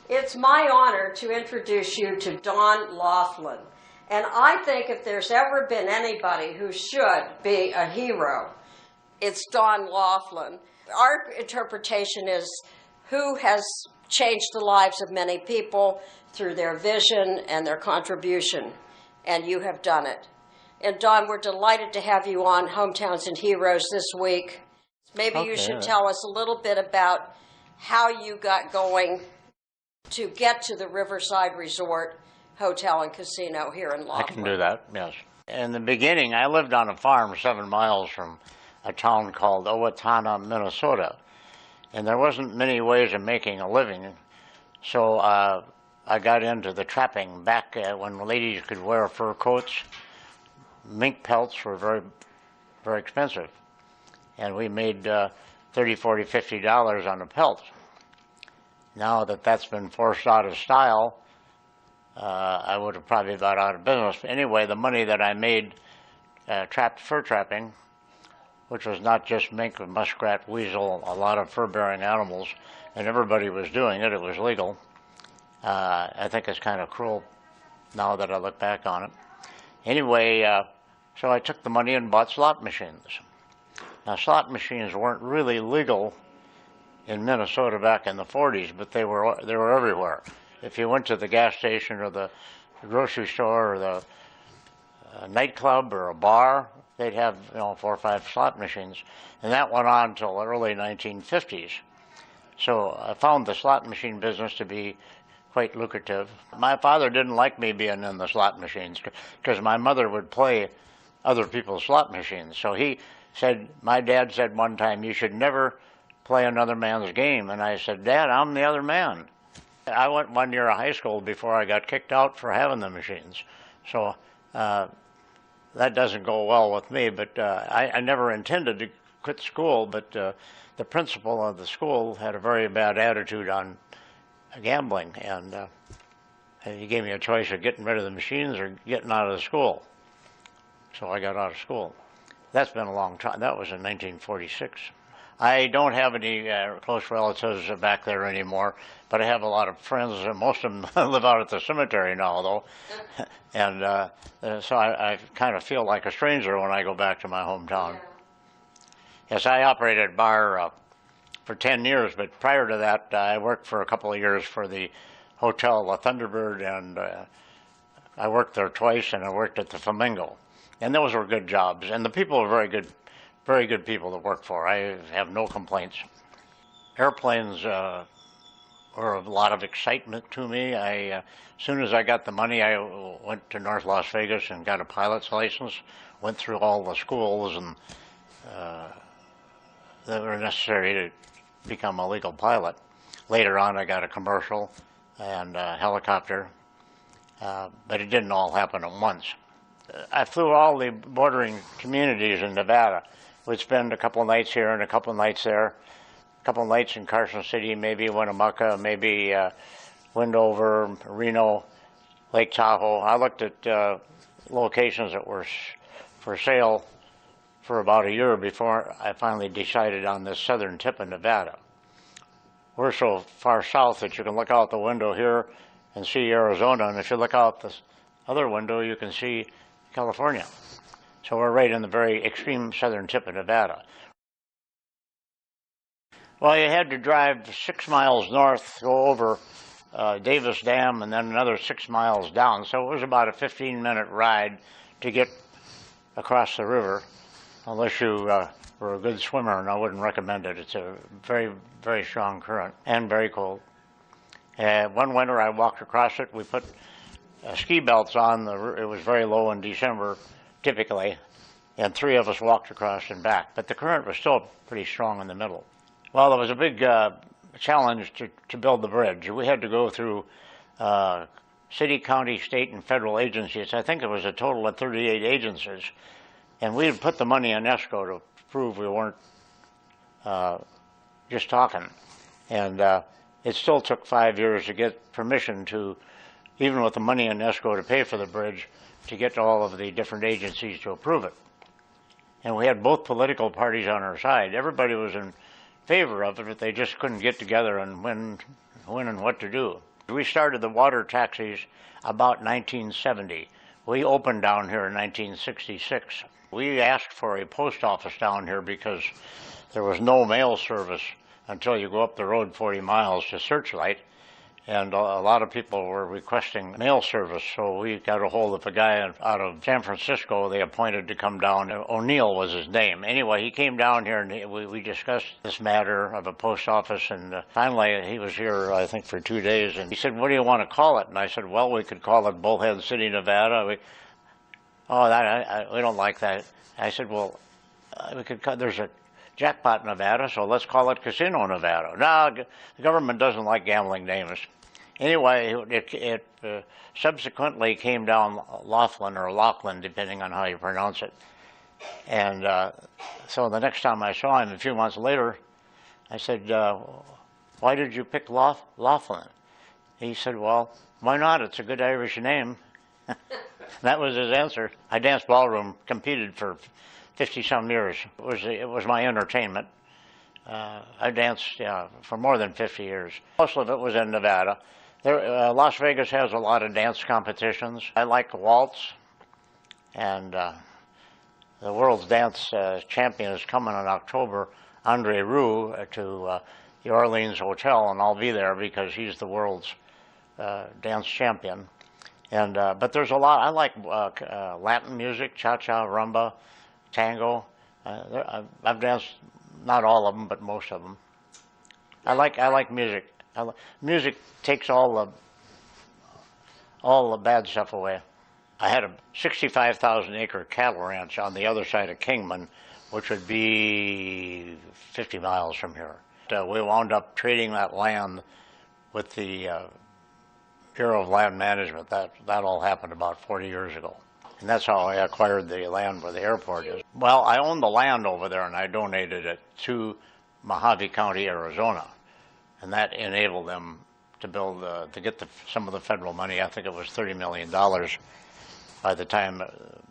It's my honor to introduce you to Don Laughlin. And I think if there's ever been anybody who should be a hero, it's Don Laughlin. Our interpretation is who has changed the lives of many people through their vision and their contribution, and you have done it. And Don, we're delighted to have you on Hometowns and Heroes this week. Maybe you should tell us a little bit about how you got going to get to the Riverside Resort Hotel and Casino here in Laughlin. I can do that, yes. In the beginning, I lived on a farm 7 miles from a town called Owatonna, Minnesota. And there wasn't many ways of making a living. So I got into the trapping back when ladies could wear fur coats. Mink pelts were very, very expensive. And we made $30, $40, $50 on a pelt. Now that that's been forced out of style, I would have probably got out of business. Anyway, the money that I made fur trapping, which was not just mink, muskrat, weasel, a lot of fur-bearing animals, and everybody was doing it. It was legal. I think it's kind of cruel now that I look back on it. Anyway, so I took the money and bought slot machines. Now, slot machines weren't really legal in Minnesota back in the 40s, but they were everywhere. If you went to the gas station or the grocery store or the nightclub or a bar, they'd have 4 or 5 slot machines, and that went on until the early 1950s. So I found the slot machine business to be quite lucrative. My father didn't like me being in the slot machines because my mother would play other people's slot machines. So he said, my dad said one time, "You should never play another man's game." And I said, "Dad, I'm the other man." I went 1 year of high school before I got kicked out for having the machines. So that doesn't go well with me, but I never intended to quit school, but the principal of the school had a very bad attitude on gambling, and he gave me a choice of getting rid of the machines or getting out of the school. So I got out of school. That's been a long time. That was in 1946. I don't have any close relatives back there anymore, but I have a lot of friends. Most of them live out at the cemetery now, though. And so I kind of feel like a stranger when I go back to my hometown. Yeah. Yes, I operated a bar for 10 years, but prior to that, I worked for a couple of years for the hotel, the Thunderbird, and I worked there twice, and I worked at the Flamingo. And those were good jobs, and the people were very good people to work for. I have no complaints. Airplanes were a lot of excitement to me. As soon as I got the money, I went to North Las Vegas and got a pilot's license, went through all the schools and that were necessary to become a legal pilot. Later on, I got a commercial and a helicopter, but it didn't all happen at once. I flew all the bordering communities in Nevada. We'd spend a couple of nights here and a couple of nights there, a couple of nights in Carson City, maybe Winnemucca, maybe Wendover, Reno, Lake Tahoe. I looked at locations that were for sale for about a year before I finally decided on this southern tip of Nevada. We're so far south that you can look out the window here and see Arizona, and if you look out the other window, you can see California. So we're right in the very extreme southern tip of Nevada. Well, you had to drive 6 miles north, go over Davis Dam, and then another 6 miles down. So it was about a 15-minute ride to get across the river, unless you were a good swimmer, and I wouldn't recommend it. It's a very, very strong current and very cold. One winter I walked across it. We put ski belts on. It was very low in December, typically, and 3 of us walked across and back. But the current was still pretty strong in the middle. Well, there was a big challenge to build the bridge. We had to go through city, county, state, and federal agencies. I think it was a total of 38 agencies. And we had put the money in escrow to prove we weren't just talking. And it still took 5 years to get permission to, even with the money in escrow to pay for the bridge, to get all of the different agencies to approve it. And we had both political parties on our side. Everybody was in favor of it, but they just couldn't get together and when and what to do. We started the water taxis about 1970. We opened down here in 1966. We asked for a post office down here because there was no mail service until you go up the road 40 miles to Searchlight. And a lot of people were requesting mail service, so we got a hold of a guy out of San Francisco they appointed to come down. O'Neill was his name. Anyway, he came down here and we discussed this matter of a post office, and finally he was here, I think, for 2 days, and he said, "What do you want to call it?" And I said, "Well, we could call it Bullhead City, Nevada." We don't like that. I said, "Well, we could there's a Jackpot, Nevada, so let's call it Casino, Nevada." No, the government doesn't like gambling names. Anyway, it subsequently came down Laughlin or Laughlin, depending on how you pronounce it. And so the next time I saw him, a few months later, I said, "Why did you pick Laughlin?" He said, "Well, why not? It's a good Irish name." That was his answer. I danced ballroom, competed for 50-some years. It was my entertainment. I danced for more than 50 years. Most of it was in Nevada. Las Vegas has a lot of dance competitions. I like waltz, and the world's dance champion is coming in October, Andre Roux, to the Orleans Hotel, and I'll be there because he's the world's dance champion. And but there's a lot. I like Latin music, cha-cha, rumba, tango. I've danced not all of them, but most of them. I like music. Music takes all the bad stuff away. I had a 65,000-acre cattle ranch on the other side of Kingman, which would be 50 miles from here. We wound up trading that land with the Bureau of Land Management. That all happened about 40 years ago. And that's how I acquired the land where the airport is. Well, I own the land over there, and I donated it to Mojave County, Arizona. And that enabled them to build, to get some of the federal money. I think it was $30 million by the time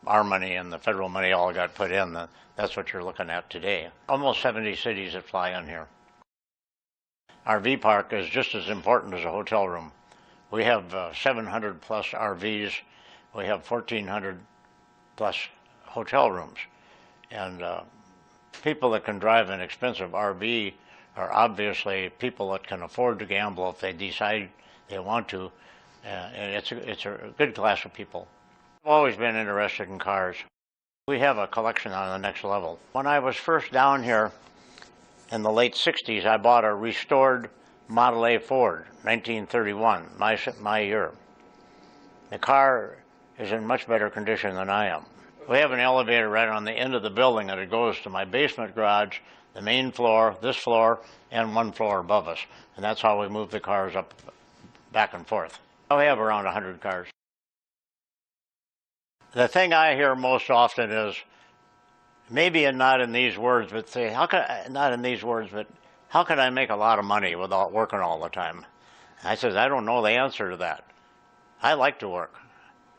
our money and the federal money all got put in. That's what you're looking at today. Almost 70 cities that fly in here. RV park is just as important as a hotel room. We have 700 plus RVs. We have 1,400 plus hotel rooms. And people that can drive an expensive RV are obviously people that can afford to gamble if they decide they want to. And it's a good class of people. I've always been interested in cars. We have a collection on the next level. When I was first down here in the late 60s, I bought a restored Model A Ford, 1931, my year. The car is in much better condition than I am. We have an elevator right on the end of the building, and it goes to my basement garage, the main floor, this floor, and one floor above us. And that's how we move the cars up, back and forth. We have around 100 cars. The thing I hear most often is, maybe not in these words, but say, how can I make a lot of money without working all the time? I says, I don't know the answer to that. I like to work.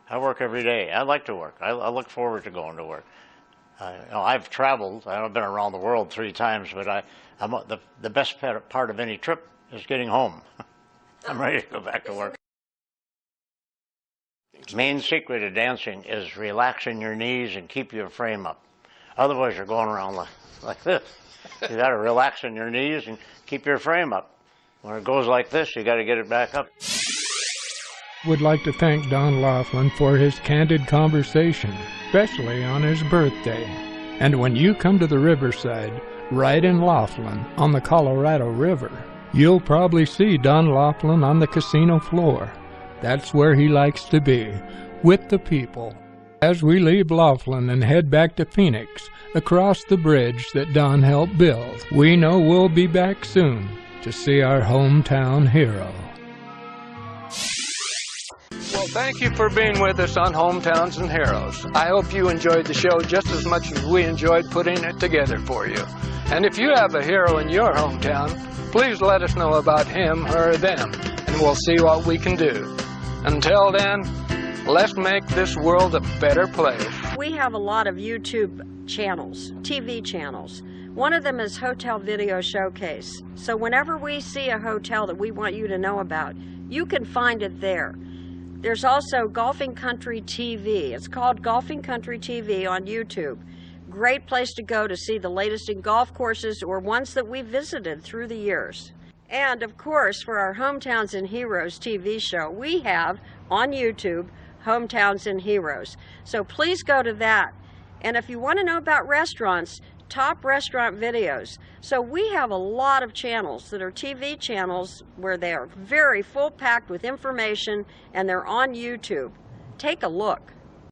I work every day. I like to work. I look forward to going to work. I've traveled. I've been around the world 3 times, but the best part of any trip is getting home. I'm ready to go back to work. Main secret of dancing is relaxing your knees and keep your frame up. Otherwise, you're going around like this. You got to relax in your knees and keep your frame up. When it goes like this, you got to get it back up. Would like to thank Don Laughlin for his candid conversation, especially on his birthday. And when you come to the Riverside, right in Laughlin on the Colorado River, you'll probably see Don Laughlin on the casino floor. That's where he likes to be, with the people. As we leave Laughlin and head back to Phoenix, across the bridge that Don helped build, we know we'll be back soon to see our hometown hero. Well, thank you for being with us on Hometowns and Heroes. I hope you enjoyed the show just as much as we enjoyed putting it together for you. And if you have a hero in your hometown, please let us know about him or them, and we'll see what we can do. Until then, let's make this world a better place. We have a lot of YouTube channels, TV channels, One of them is Hotel Video Showcase. So whenever we see a hotel that we want you to know about, you can find it there. There's also Golfing Country TV. It's called Golfing Country TV on YouTube. Great place to go to see the latest in golf courses or ones that we visited through the years. And of course, for our Hometowns and Heroes TV show, we have on YouTube Hometowns and Heroes. So please go to that. And if you want to know about restaurants, top restaurant videos. So we have a lot of channels that are TV channels where they are very full packed with information and they're on YouTube. Take a look.